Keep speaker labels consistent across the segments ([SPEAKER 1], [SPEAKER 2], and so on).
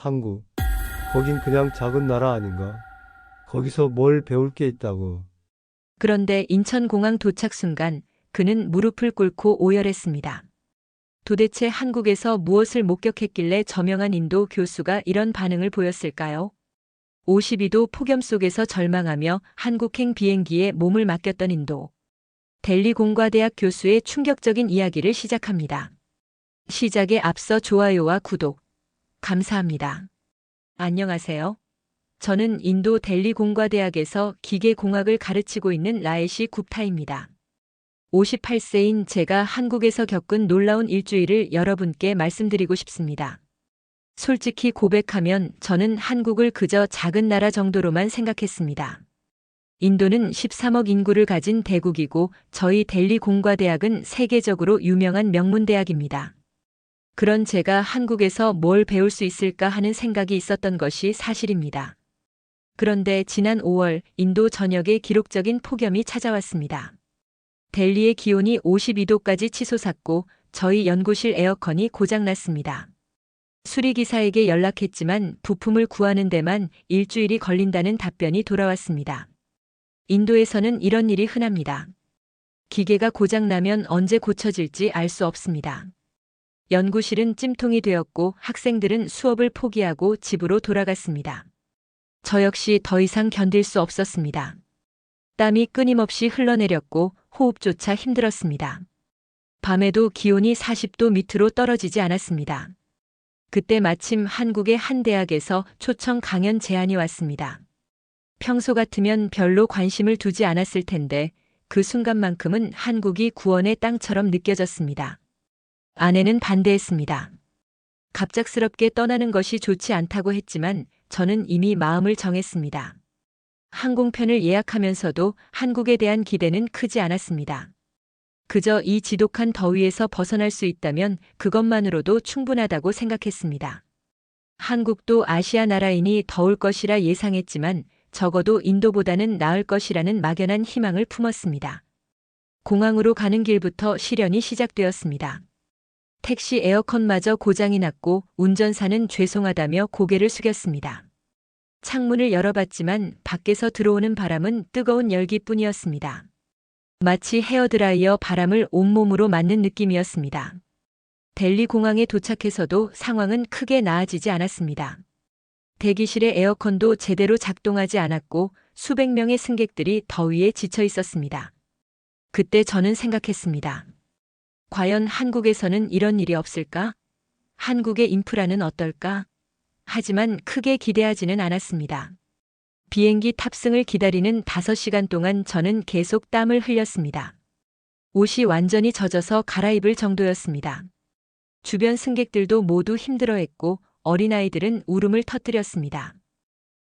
[SPEAKER 1] 한국. 거긴 그냥 작은 나라 아닌가? 거기서 뭘 배울 게 있다고.
[SPEAKER 2] 그런데 인천공항 도착 순간 그는 무릎을 꿇고 오열했습니다. 도대체 한국에서 무엇을 목격했길래 저명한 인도 교수가 이런 반응을 보였을까요? 52도 폭염 속에서 절망하며 한국행 비행기에 몸을 맡겼던 인도. 델리 공과대학 교수의 충격적인 이야기를 시작합니다. 시작에 앞서 좋아요와 구독, 감사합니다. 안녕하세요. 저는 인도 델리 공과대학에서 기계공학을 가르치고 있는 라에시 굽타입니다. 58세인 제가 한국에서 겪은 놀라운 일주일을 여러분께 말씀드리고 싶습니다. 솔직히 고백하면 저는 한국을 그저 작은 나라 정도로만 생각했습니다. 인도는 13억 인구를 가진 대국이고 저희 델리 공과대학은 세계적으로 유명한 명문대학입니다. 그런 제가 한국에서 뭘 배울 수 있을까 하는 생각이 있었던 것이 사실입니다. 그런데 지난 5월 인도 전역에 기록적인 폭염이 찾아왔습니다. 델리의 기온이 52도까지 치솟았고 저희 연구실 에어컨이 고장났습니다. 수리기사에게 연락했지만 부품을 구하는 데만 일주일이 걸린다는 답변이 돌아왔습니다. 인도에서는 이런 일이 흔합니다. 기계가 고장나면 언제 고쳐질지 알 수 없습니다. 연구실은 찜통이 되었고 학생들은 수업을 포기하고 집으로 돌아갔습니다. 저 역시 더 이상 견딜 수 없었습니다. 땀이 끊임없이 흘러내렸고 호흡조차 힘들었습니다. 밤에도 기온이 40도 밑으로 떨어지지 않았습니다. 그때 마침 한국의 한 대학에서 초청 강연 제안이 왔습니다. 평소 같으면 별로 관심을 두지 않았을 텐데 그 순간만큼은 한국이 구원의 땅처럼 느껴졌습니다. 아내는 반대했습니다. 갑작스럽게 떠나는 것이 좋지 않다고 했지만 저는 이미 마음을 정했습니다. 항공편을 예약하면서도 한국에 대한 기대는 크지 않았습니다. 그저 이 지독한 더위에서 벗어날 수 있다면 그것만으로도 충분하다고 생각했습니다. 한국도 아시아 나라이니 더울 것이라 예상했지만 적어도 인도보다는 나을 것이라는 막연한 희망을 품었습니다. 공항으로 가는 길부터 시련이 시작되었습니다. 택시 에어컨마저 고장이 났고 운전사는 죄송하다며 고개를 숙였습니다. 창문을 열어봤지만 밖에서 들어오는 바람은 뜨거운 열기뿐이었습니다. 마치 헤어드라이어 바람을 온몸으로 맞는 느낌이었습니다. 델리 공항에 도착해서도 상황은 크게 나아지지 않았습니다. 대기실의 에어컨도 제대로 작동하지 않았고 수백 명의 승객들이 더위에 지쳐 있었습니다. 그때 저는 생각했습니다. 과연 한국에서는 이런 일이 없을까? 한국의 인프라는 어떨까? 하지만 크게 기대하지는 않았습니다. 비행기 탑승을 기다리는 5시간 동안 저는 계속 땀을 흘렸습니다. 옷이 완전히 젖어서 갈아입을 정도였습니다. 주변 승객들도 모두 힘들어했고 어린아이들은 울음을 터뜨렸습니다.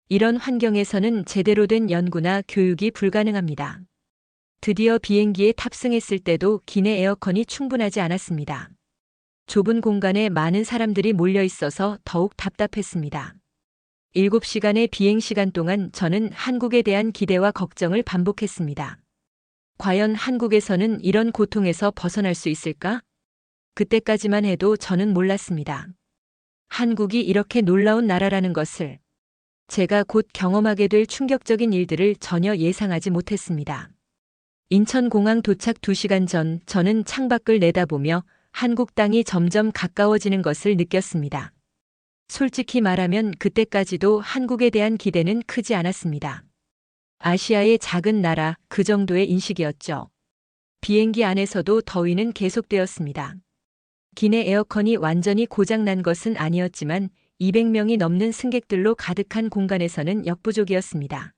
[SPEAKER 2] 이런 환경에서는 제대로 된 연구나 교육이 불가능합니다. 드디어 비행기에 탑승했을 때도 기내 에어컨이 충분하지 않았습니다. 좁은 공간에 많은 사람들이 몰려 있어서 더욱 답답했습니다. 7시간의 비행 시간 동안 저는 한국에 대한 기대와 걱정을 반복했습니다. 과연 한국에서는 이런 고통에서 벗어날 수 있을까? 그때까지만 해도 저는 몰랐습니다. 한국이 이렇게 놀라운 나라라는 것을. 제가 곧 경험하게 될 충격적인 일들을 전혀 예상하지 못했습니다. 인천공항 도착 2시간 전 저는 창밖을 내다보며 한국 땅이 점점 가까워지는 것을 느꼈습니다. 솔직히 말하면 그때까지도 한국에 대한 기대는 크지 않았습니다. 아시아의 작은 나라 그 정도의 인식이었죠. 비행기 안에서도 더위는 계속되었습니다. 기내 에어컨이 완전히 고장난 것은 아니었지만 200명이 넘는 승객들로 가득한 공간에서는 역부족이었습니다.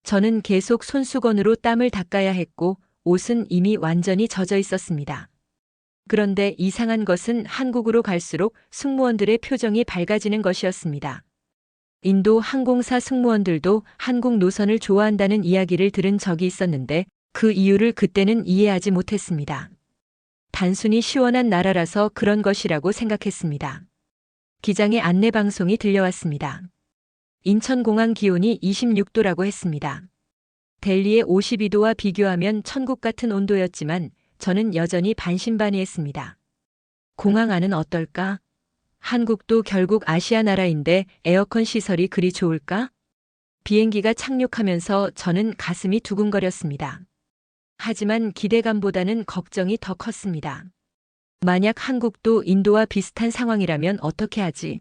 [SPEAKER 2] 저는 계속 손수건으로 땀을 닦아야 했고 옷은 이미 완전히 젖어 있었습니다. 그런데 이상한 것은 한국으로 갈수록 승무원들의 표정이 밝아지는 것이었습니다. 인도 항공사 승무원들도 한국 노선을 좋아한다는 이야기를 들은 적이 있었는데 그 이유를 그때는 이해하지 못했습니다. 단순히 시원한 나라라서 그런 것이라고 생각했습니다. 기장의 안내 방송이 들려왔습니다. 인천공항 기온이 26도라고 했습니다. 델리의 52도와 비교하면 천국 같은 온도였지만 저는 여전히 반신반의했습니다. 공항 안은 어떨까? 한국도 결국 아시아 나라인데 에어컨 시설이 그리 좋을까? 비행기가 착륙하면서 저는 가슴이 두근거렸습니다. 하지만 기대감보다는 걱정이 더 컸습니다. 만약 한국도 인도와 비슷한 상황이라면 어떻게 하지?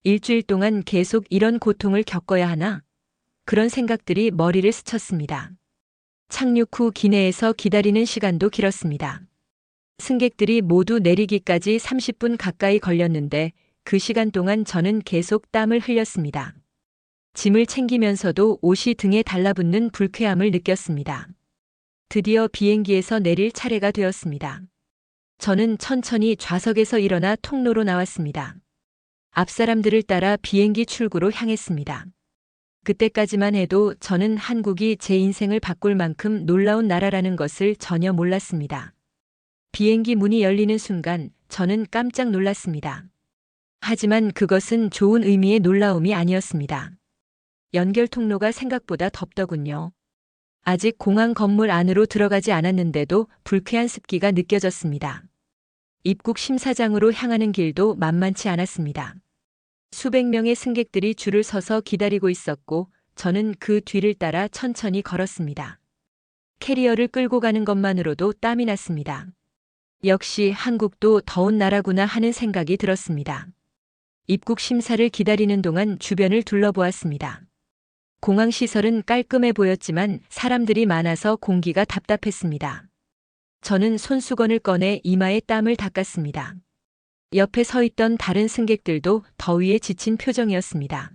[SPEAKER 2] 일주일 동안 계속 이런 고통을 겪어야 하나? 그런 생각들이 머리를 스쳤습니다. 착륙 후 기내에서 기다리는 시간도 길었습니다. 승객들이 모두 내리기까지 30분 가까이 걸렸는데 그 시간 동안 저는 계속 땀을 흘렸습니다. 짐을 챙기면서도 옷이 등에 달라붙는 불쾌함을 느꼈습니다. 드디어 비행기에서 내릴 차례가 되었습니다. 저는 천천히 좌석에서 일어나 통로로 나왔습니다. 앞 사람들을 따라 비행기 출구로 향했습니다. 그때까지만 해도 저는 한국이 제 인생을 바꿀 만큼 놀라운 나라라는 것을 전혀 몰랐습니다. 비행기 문이 열리는 순간 저는 깜짝 놀랐습니다. 하지만 그것은 좋은 의미의 놀라움이 아니었습니다. 연결 통로가 생각보다 덥더군요. 아직 공항 건물 안으로 들어가지 않았는데도 불쾌한 습기가 느껴졌습니다. 입국 심사장으로 향하는 길도 만만치 않았습니다. 수백 명의 승객들이 줄을 서서 기다리고 있었고 저는 그 뒤를 따라 천천히 걸었습니다. 캐리어를 끌고 가는 것만으로도 땀이 났습니다. 역시 한국도 더운 나라구나 하는 생각이 들었습니다. 입국 심사를 기다리는 동안 주변을 둘러보았습니다. 공항 시설은 깔끔해 보였지만 사람들이 많아서 공기가 답답했습니다. 저는 손수건을 꺼내 이마에 땀을 닦았습니다. 옆에 서 있던 다른 승객들도 더위에 지친 표정이었습니다.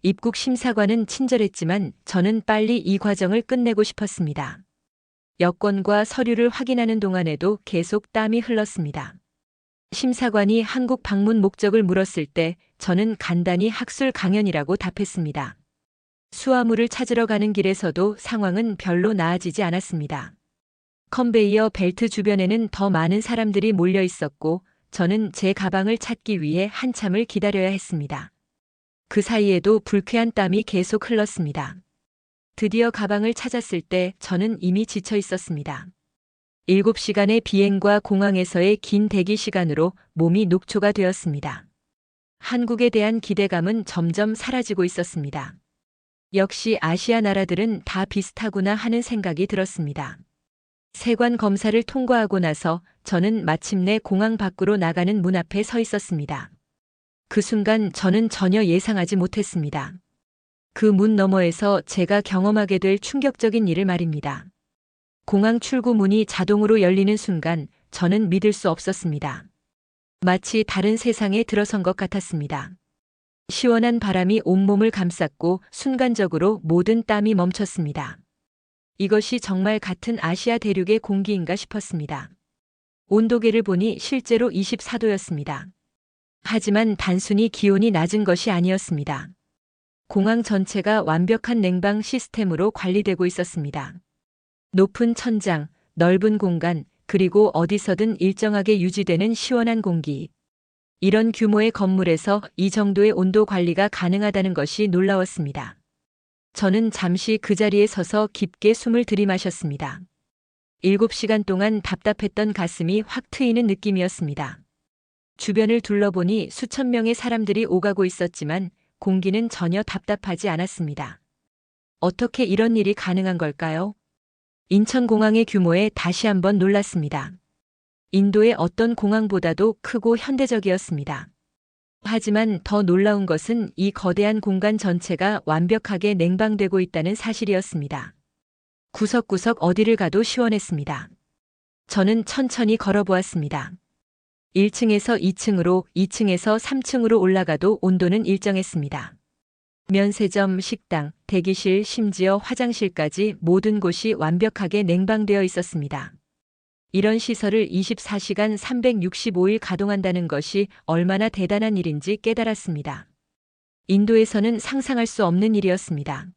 [SPEAKER 2] 입국 심사관은 친절했지만 저는 빨리 이 과정을 끝내고 싶었습니다. 여권과 서류를 확인하는 동안에도 계속 땀이 흘렀습니다. 심사관이 한국 방문 목적을 물었을 때 저는 간단히 학술 강연이라고 답했습니다. 수화물을 찾으러 가는 길에서도 상황은 별로 나아지지 않았습니다. 컨베이어 벨트 주변에는 더 많은 사람들이 몰려 있었고 저는 제 가방을 찾기 위해 한참을 기다려야 했습니다. 그 사이에도 불쾌한 땀이 계속 흘렀습니다. 드디어 가방을 찾았을 때 저는 이미 지쳐 있었습니다. 7시간의 비행과 공항에서의 긴 대기 시간으로 몸이 녹초가 되었습니다. 한국에 대한 기대감은 점점 사라지고 있었습니다. 역시 아시아 나라들은 다 비슷하구나 하는 생각이 들었습니다. 세관 검사를 통과하고 나서 저는 마침내 공항 밖으로 나가는 문 앞에 서 있었습니다. 그 순간 저는 전혀 예상하지 못했습니다. 그 문 너머에서 제가 경험하게 될 충격적인 일을 말입니다. 공항 출구 문이 자동으로 열리는 순간 저는 믿을 수 없었습니다. 마치 다른 세상에 들어선 것 같았습니다. 시원한 바람이 온몸을 감쌌고 순간적으로 모든 땀이 멈췄습니다. 이것이 정말 같은 아시아 대륙의 공기인가 싶었습니다. 온도계를 보니 실제로 24도였습니다. 하지만 단순히 기온이 낮은 것이 아니었습니다. 공항 전체가 완벽한 냉방 시스템으로 관리되고 있었습니다. 높은 천장, 넓은 공간, 그리고 어디서든 일정하게 유지되는 시원한 공기. 이런 규모의 건물에서 이 정도의 온도 관리가 가능하다는 것이 놀라웠습니다. 저는 잠시 그 자리에 서서 깊게 숨을 들이마셨습니다. 7시간 동안 답답했던 가슴이 확 트이는 느낌이었습니다. 주변을 둘러보니 수천 명의 사람들이 오가고 있었지만 공기는 전혀 답답하지 않았습니다. 어떻게 이런 일이 가능한 걸까요? 인천공항의 규모에 다시 한번 놀랐습니다. 인도의 어떤 공항보다도 크고 현대적이었습니다. 하지만 더 놀라운 것은 이 거대한 공간 전체가 완벽하게 냉방되고 있다는 사실이었습니다. 구석구석 어디를 가도 시원했습니다. 저는 천천히 걸어보았습니다. 1층에서 2층으로, 2층에서 3층으로 올라가도 온도는 일정했습니다. 면세점, 식당, 대기실, 심지어 화장실까지 모든 곳이 완벽하게 냉방되어 있었습니다. 이런 시설을 24시간 365일 가동한다는 것이 얼마나 대단한 일인지 깨달았습니다. 인도에서는 상상할 수 없는 일이었습니다.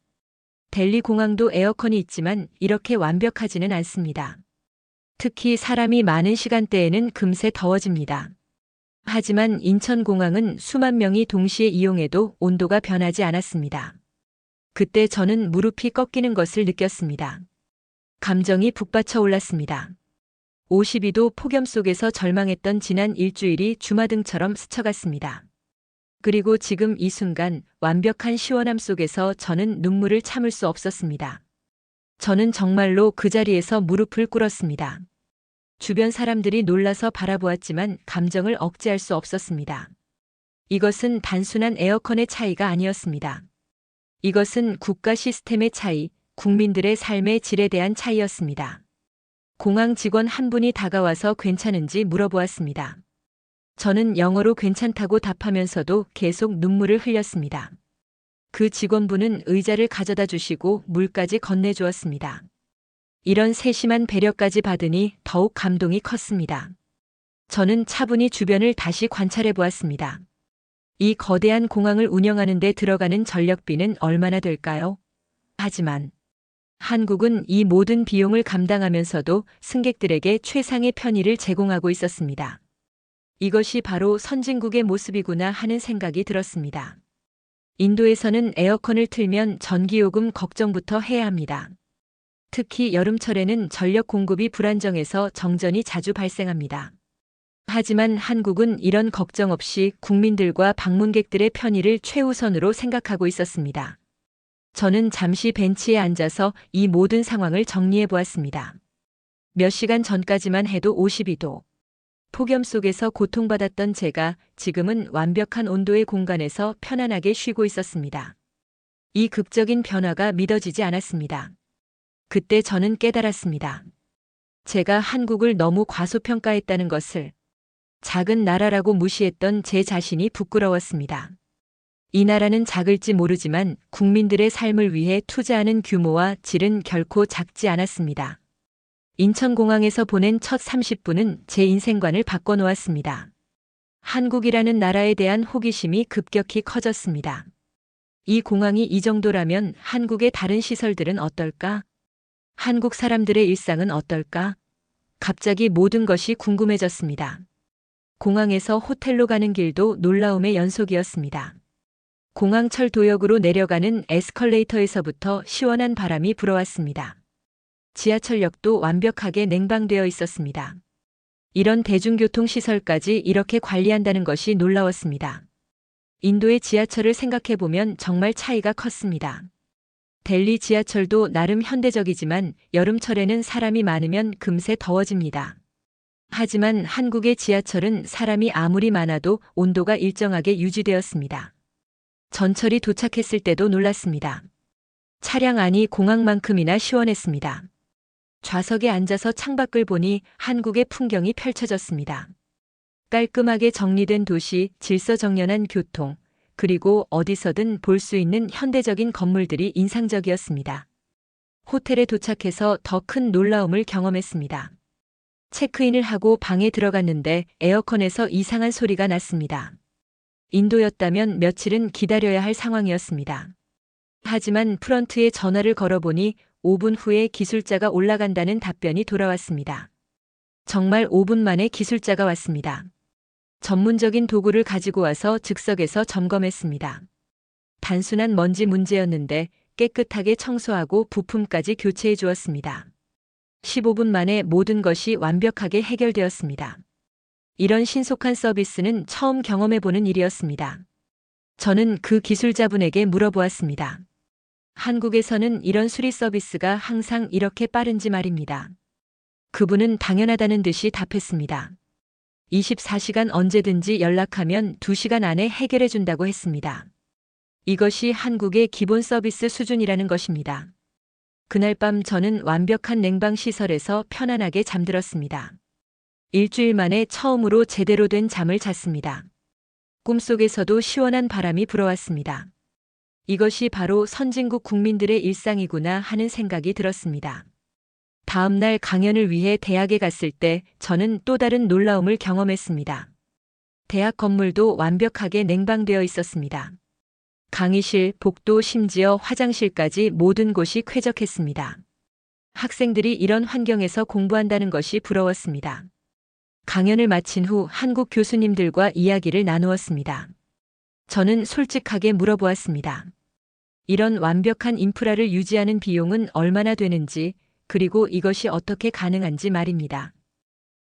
[SPEAKER 2] 델리 공항도 에어컨이 있지만 이렇게 완벽하지는 않습니다. 특히 사람이 많은 시간대에는 금세 더워집니다. 하지만 인천공항은 수만 명이 동시에 이용해도 온도가 변하지 않았습니다. 그때 저는 무릎이 꺾이는 것을 느꼈습니다. 감정이 북받쳐 올랐습니다. 52도 폭염 속에서 절망했던 지난 일주일이 주마등처럼 스쳐갔습니다. 그리고 지금 이 순간 완벽한 시원함 속에서 저는 눈물을 참을 수 없었습니다. 저는 정말로 그 자리에서 무릎을 꿇었습니다. 주변 사람들이 놀라서 바라보았지만 감정을 억제할 수 없었습니다. 이것은 단순한 에어컨의 차이가 아니었습니다. 이것은 국가 시스템의 차이, 국민들의 삶의 질에 대한 차이였습니다. 공항 직원 한 분이 다가와서 괜찮은지 물어보았습니다. 저는 영어로 괜찮다고 답하면서도 계속 눈물을 흘렸습니다. 그 직원분은 의자를 가져다 주시고 물까지 건네주었습니다. 이런 세심한 배려까지 받으니 더욱 감동이 컸습니다. 저는 차분히 주변을 다시 관찰해 보았습니다. 이 거대한 공항을 운영하는 데 들어가는 전력비는 얼마나 될까요? 하지만 한국은 이 모든 비용을 감당하면서도 승객들에게 최상의 편의를 제공하고 있었습니다. 이것이 바로 선진국의 모습이구나 하는 생각이 들었습니다. 인도에서는 에어컨을 틀면 전기요금 걱정부터 해야 합니다. 특히 여름철에는 전력 공급이 불안정해서 정전이 자주 발생합니다. 하지만 한국은 이런 걱정 없이 국민들과 방문객들의 편의를 최우선으로 생각하고 있었습니다. 저는 잠시 벤치에 앉아서 이 모든 상황을 정리해 보았습니다. 몇 시간 전까지만 해도 52도. 폭염 속에서 고통받았던 제가 지금은 완벽한 온도의 공간에서 편안하게 쉬고 있었습니다. 이 극적인 변화가 믿어지지 않았습니다. 그때 저는 깨달았습니다. 제가 한국을 너무 과소평가했다는 것을. 작은 나라라고 무시했던 제 자신이 부끄러웠습니다. 이 나라는 작을지 모르지만 국민들의 삶을 위해 투자하는 규모와 질은 결코 작지 않았습니다. 인천공항에서 보낸 첫 30분은 제 인생관을 바꿔놓았습니다. 한국이라는 나라에 대한 호기심이 급격히 커졌습니다. 이 공항이 이 정도라면 한국의 다른 시설들은 어떨까? 한국 사람들의 일상은 어떨까? 갑자기 모든 것이 궁금해졌습니다. 공항에서 호텔로 가는 길도 놀라움의 연속이었습니다. 공항철 도역으로 내려가는 에스컬레이터에서부터 시원한 바람이 불어왔습니다. 지하철역도 완벽하게 냉방되어 있었습니다. 이런 대중교통시설까지 이렇게 관리한다는 것이 놀라웠습니다. 인도의 지하철을 생각해보면 정말 차이가 컸습니다. 델리 지하철도 나름 현대적이지만 여름철에는 사람이 많으면 금세 더워집니다. 하지만 한국의 지하철은 사람이 아무리 많아도 온도가 일정하게 유지되었습니다. 전철이 도착했을 때도 놀랐습니다. 차량 안이 공항만큼이나 시원했습니다. 좌석에 앉아서 창밖을 보니 한국의 풍경이 펼쳐졌습니다. 깔끔하게 정리된 도시, 질서정연한 교통, 그리고 어디서든 볼 수 있는 현대적인 건물들이 인상적이었습니다. 호텔에 도착해서 더 큰 놀라움을 경험했습니다. 체크인을 하고 방에 들어갔는데 에어컨에서 이상한 소리가 났습니다. 인도였다면 며칠은 기다려야 할 상황이었습니다. 하지만 프런트에 전화를 걸어보니 5분 후에 기술자가 올라간다는 답변이 돌아왔습니다. 정말 5분 만에 기술자가 왔습니다. 전문적인 도구를 가지고 와서 즉석에서 점검했습니다. 단순한 먼지 문제였는데 깨끗하게 청소하고 부품까지 교체해 주었습니다. 15분 만에 모든 것이 완벽하게 해결되었습니다. 이런 신속한 서비스는 처음 경험해보는 일이었습니다. 저는 그 기술자분에게 물어보았습니다. 한국에서는 이런 수리 서비스가 항상 이렇게 빠른지 말입니다. 그분은 당연하다는 듯이 답했습니다. 24시간 언제든지 연락하면 2시간 안에 해결해 준다고 했습니다. 이것이 한국의 기본 서비스 수준이라는 것입니다. 그날 밤 저는 완벽한 냉방 시설에서 편안하게 잠들었습니다. 일주일 만에 처음으로 제대로 된 잠을 잤습니다. 꿈속에서도 시원한 바람이 불어왔습니다. 이것이 바로 선진국 국민들의 일상이구나 하는 생각이 들었습니다. 다음 날 강연을 위해 대학에 갔을 때 저는 또 다른 놀라움을 경험했습니다. 대학 건물도 완벽하게 냉방되어 있었습니다. 강의실, 복도, 심지어 화장실까지 모든 곳이 쾌적했습니다. 학생들이 이런 환경에서 공부한다는 것이 부러웠습니다. 강연을 마친 후 한국 교수님들과 이야기를 나누었습니다. 저는 솔직하게 물어보았습니다. 이런 완벽한 인프라를 유지하는 비용은 얼마나 되는지, 그리고 이것이 어떻게 가능한지 말입니다.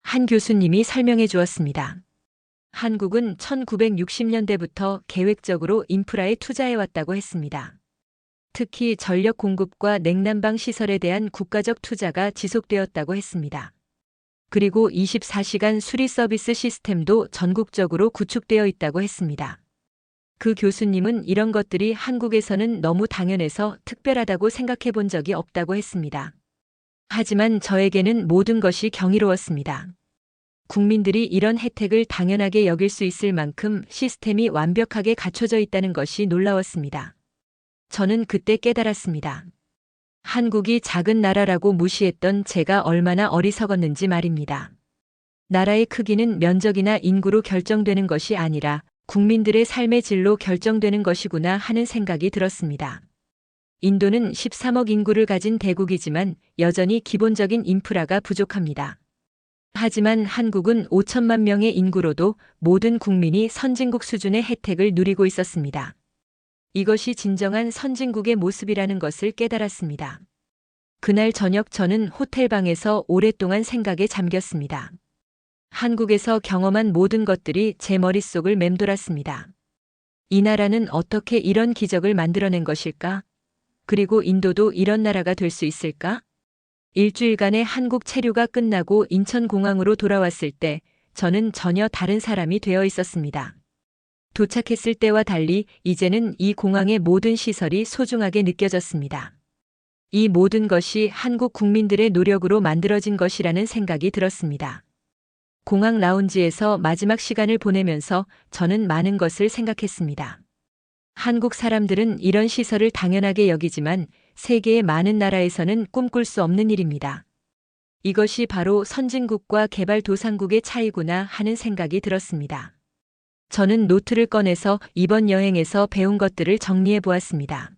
[SPEAKER 2] 한 교수님이 설명해 주었습니다. 한국은 1960년대부터 계획적으로 인프라에 투자해 왔다고 했습니다. 특히 전력 공급과 냉난방 시설에 대한 국가적 투자가 지속되었다고 했습니다. 그리고 24시간 수리 서비스 시스템도 전국적으로 구축되어 있다고 했습니다. 그 교수님은 이런 것들이 한국에서는 너무 당연해서 특별하다고 생각해 본 적이 없다고 했습니다. 하지만 저에게는 모든 것이 경이로웠습니다. 국민들이 이런 혜택을 당연하게 여길 수 있을 만큼 시스템이 완벽하게 갖춰져 있다는 것이 놀라웠습니다. 저는 그때 깨달았습니다. 한국이 작은 나라라고 무시했던 제가 얼마나 어리석었는지 말입니다. 나라의 크기는 면적이나 인구로 결정되는 것이 아니라 국민들의 삶의 질로 결정되는 것이구나 하는 생각이 들었습니다. 인도는 13억 인구를 가진 대국이지만 여전히 기본적인 인프라가 부족합니다. 하지만 한국은 5천만 명의 인구로도 모든 국민이 선진국 수준의 혜택을 누리고 있었습니다. 이것이 진정한 선진국의 모습이라는 것을 깨달았습니다. 그날 저녁 저는 호텔방에서 오랫동안 생각에 잠겼습니다. 한국에서 경험한 모든 것들이 제 머릿속을 맴돌았습니다. 이 나라는 어떻게 이런 기적을 만들어낸 것일까? 그리고 인도도 이런 나라가 될 수 있을까? 일주일간의 한국 체류가 끝나고 인천공항으로 돌아왔을 때 저는 전혀 다른 사람이 되어 있었습니다. 도착했을 때와 달리 이제는 이 공항의 모든 시설이 소중하게 느껴졌습니다. 이 모든 것이 한국 국민들의 노력으로 만들어진 것이라는 생각이 들었습니다. 공항 라운지에서 마지막 시간을 보내면서 저는 많은 것을 생각했습니다. 한국 사람들은 이런 시설을 당연하게 여기지만 세계의 많은 나라에서는 꿈꿀 수 없는 일입니다. 이것이 바로 선진국과 개발도상국의 차이구나 하는 생각이 들었습니다. 저는 노트를 꺼내서 이번 여행에서 배운 것들을 정리해 보았습니다.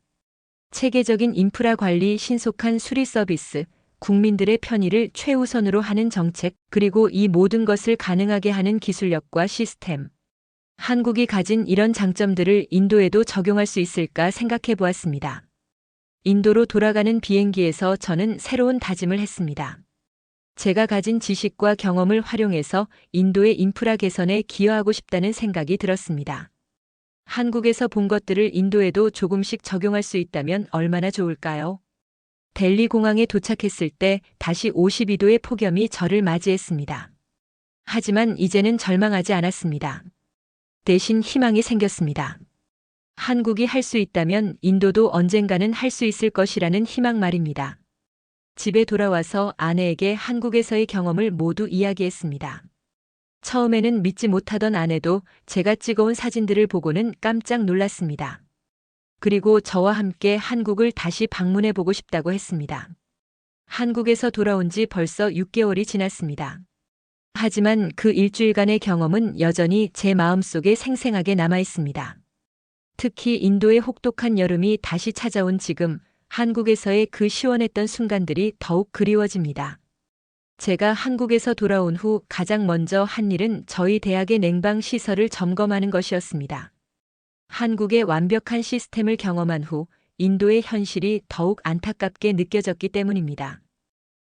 [SPEAKER 2] 체계적인 인프라 관리, 신속한 수리 서비스, 국민들의 편의를 최우선으로 하는 정책, 그리고 이 모든 것을 가능하게 하는 기술력과 시스템. 한국이 가진 이런 장점들을 인도에도 적용할 수 있을까 생각해 보았습니다. 인도로 돌아가는 비행기에서 저는 새로운 다짐을 했습니다. 제가 가진 지식과 경험을 활용해서 인도의 인프라 개선에 기여하고 싶다는 생각이 들었습니다. 한국에서 본 것들을 인도에도 조금씩 적용할 수 있다면 얼마나 좋을까요? 델리 공항에 도착했을 때 다시 52도의 폭염이 저를 맞이했습니다. 하지만 이제는 절망하지 않았습니다. 대신 희망이 생겼습니다. 한국이 할 수 있다면 인도도 언젠가는 할 수 있을 것이라는 희망 말입니다. 집에 돌아와서 아내에게 한국에서의 경험을 모두 이야기했습니다. 처음에는 믿지 못하던 아내도 제가 찍어온 사진들을 보고는 깜짝 놀랐습니다. 그리고 저와 함께 한국을 다시 방문해 보고 싶다고 했습니다. 한국에서 돌아온 지 벌써 6개월이 지났습니다. 하지만 그 일주일간의 경험은 여전히 제 마음속에 생생하게 남아 있습니다. 특히 인도의 혹독한 여름이 다시 찾아온 지금 한국에서의 그 시원했던 순간들이 더욱 그리워집니다. 제가 한국에서 돌아온 후 가장 먼저 한 일은 저희 대학의 냉방 시설을 점검하는 것이었습니다. 한국의 완벽한 시스템을 경험한 후 인도의 현실이 더욱 안타깝게 느껴졌기 때문입니다.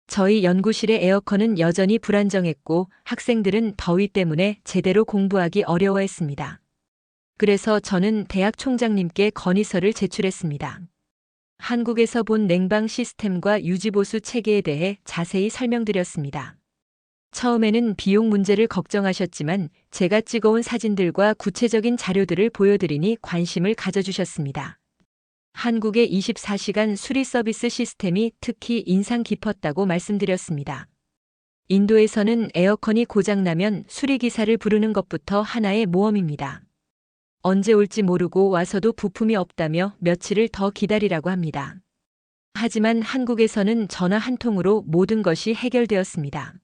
[SPEAKER 2] 저희 연구실의 에어컨은 여전히 불안정했고 학생들은 더위 때문에 제대로 공부하기 어려워했습니다. 그래서 저는 대학 총장님께 건의서를 제출했습니다. 한국에서 본 냉방 시스템과 유지보수 체계에 대해 자세히 설명드렸습니다. 처음에는 비용 문제를 걱정하셨지만 제가 찍어온 사진들과 구체적인 자료들을 보여드리니 관심을 가져주셨습니다. 한국의 24시간 수리 서비스 시스템이 특히 인상 깊었다고 말씀드렸습니다. 인도에서는 에어컨이 고장나면 수리기사를 부르는 것부터 하나의 모험입니다. 언제 올지 모르고 와서도 부품이 없다며 며칠을 더 기다리라고 합니다. 하지만 한국에서는 전화 한 통으로 모든 것이 해결되었습니다.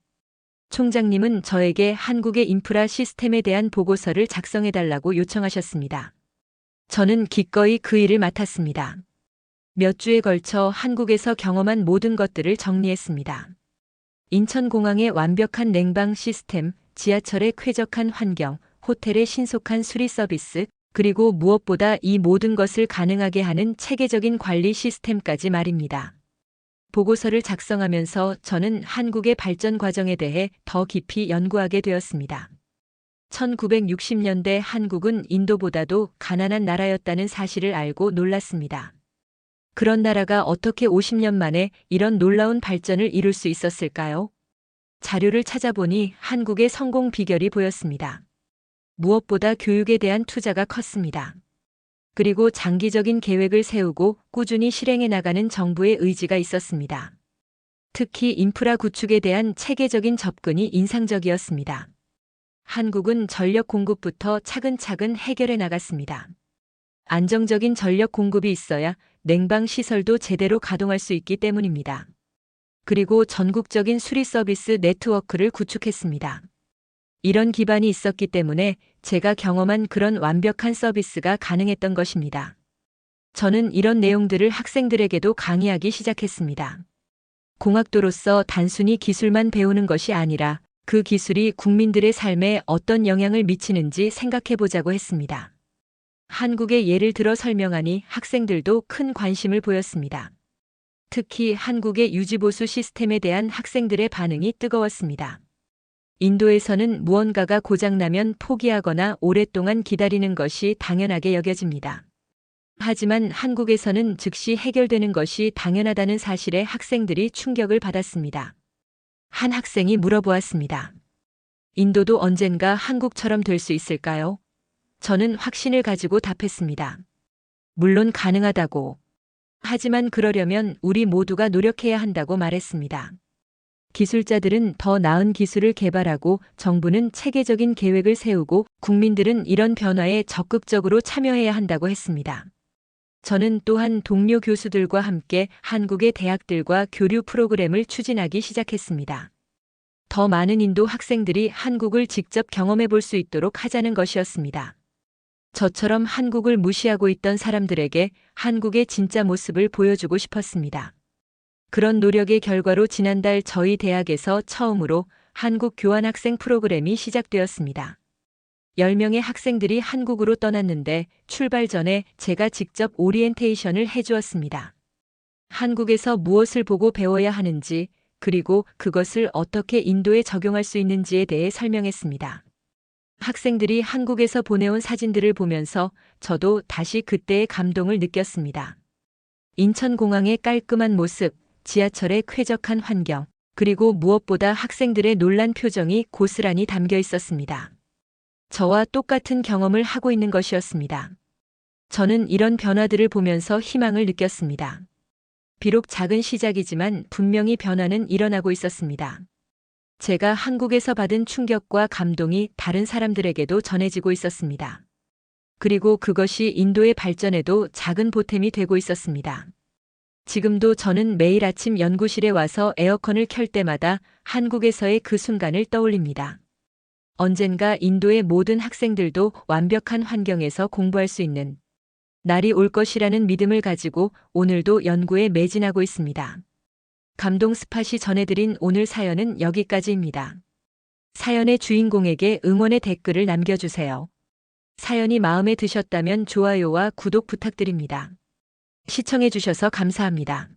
[SPEAKER 2] 총장님은 저에게 한국의 인프라 시스템에 대한 보고서를 작성해달라고 요청하셨습니다. 저는 기꺼이 그 일을 맡았습니다. 몇 주에 걸쳐 한국에서 경험한 모든 것들을 정리했습니다. 인천공항의 완벽한 냉방 시스템, 지하철의 쾌적한 환경, 호텔의 신속한 수리 서비스, 그리고 무엇보다 이 모든 것을 가능하게 하는 체계적인 관리 시스템까지 말입니다. 보고서를 작성하면서 저는 한국의 발전 과정에 대해 더 깊이 연구하게 되었습니다. 1960년대 한국은 인도보다도 가난한 나라였다는 사실을 알고 놀랐습니다. 그런 나라가 어떻게 50년 만에 이런 놀라운 발전을 이룰 수 있었을까요? 자료를 찾아보니 한국의 성공 비결이 보였습니다. 무엇보다 교육에 대한 투자가 컸습니다. 그리고 장기적인 계획을 세우고 꾸준히 실행해 나가는 정부의 의지가 있었습니다. 특히 인프라 구축에 대한 체계적인 접근이 인상적이었습니다. 한국은 전력 공급부터 차근차근 해결해 나갔습니다. 안정적인 전력 공급이 있어야 냉방 시설도 제대로 가동할 수 있기 때문입니다. 그리고 전국적인 수리 서비스 네트워크를 구축했습니다. 이런 기반이 있었기 때문에 제가 경험한 그런 완벽한 서비스가 가능했던 것입니다. 저는 이런 내용들을 학생들에게도 강의하기 시작했습니다. 공학도로서 단순히 기술만 배우는 것이 아니라 그 기술이 국민들의 삶에 어떤 영향을 미치는지 생각해 보자고 했습니다. 한국의 예를 들어 설명하니 학생들도 큰 관심을 보였습니다. 특히 한국의 유지보수 시스템에 대한 학생들의 반응이 뜨거웠습니다. 인도에서는 무언가가 고장나면 포기하거나 오랫동안 기다리는 것이 당연하게 여겨집니다. 하지만 한국에서는 즉시 해결되는 것이 당연하다는 사실에 학생들이 충격을 받았습니다. 한 학생이 물어보았습니다. 인도도 언젠가 한국처럼 될 수 있을까요? 저는 확신을 가지고 답했습니다. 물론 가능하다고. 하지만 그러려면 우리 모두가 노력해야 한다고 말했습니다. 기술자들은 더 나은 기술을 개발하고 정부는 체계적인 계획을 세우고 국민들은 이런 변화에 적극적으로 참여해야 한다고 했습니다. 저는 또한 동료 교수들과 함께 한국의 대학들과 교류 프로그램을 추진하기 시작했습니다. 더 많은 인도 학생들이 한국을 직접 경험해 볼 수 있도록 하자는 것이었습니다. 저처럼 한국을 무시하고 있던 사람들에게 한국의 진짜 모습을 보여주고 싶었습니다. 그런 노력의 결과로 지난달 저희 대학에서 처음으로 한국 교환학생 프로그램이 시작되었습니다. 10명의 학생들이 한국으로 떠났는데 출발 전에 제가 직접 오리엔테이션을 해주었습니다. 한국에서 무엇을 보고 배워야 하는지, 그리고 그것을 어떻게 인도에 적용할 수 있는지에 대해 설명했습니다. 학생들이 한국에서 보내온 사진들을 보면서 저도 다시 그때의 감동을 느꼈습니다. 인천공항의 깔끔한 모습, 지하철의 쾌적한 환경, 그리고 무엇보다 학생들의 놀란 표정이 고스란히 담겨 있었습니다. 저와 똑같은 경험을 하고 있는 것이었습니다. 저는 이런 변화들을 보면서 희망을 느꼈습니다. 비록 작은 시작이지만 분명히 변화는 일어나고 있었습니다. 제가 한국에서 받은 충격과 감동이 다른 사람들에게도 전해지고 있었습니다. 그리고 그것이 인도의 발전에도 작은 보탬이 되고 있었습니다. 지금도 저는 매일 아침 연구실에 와서 에어컨을 켤 때마다 한국에서의 그 순간을 떠올립니다. 언젠가 인도의 모든 학생들도 완벽한 환경에서 공부할 수 있는 날이 올 것이라는 믿음을 가지고 오늘도 연구에 매진하고 있습니다. 감동 스팟이 전해드린 오늘 사연은 여기까지입니다. 사연의 주인공에게 응원의 댓글을 남겨주세요. 사연이 마음에 드셨다면 좋아요와 구독 부탁드립니다. 시청해주셔서 감사합니다.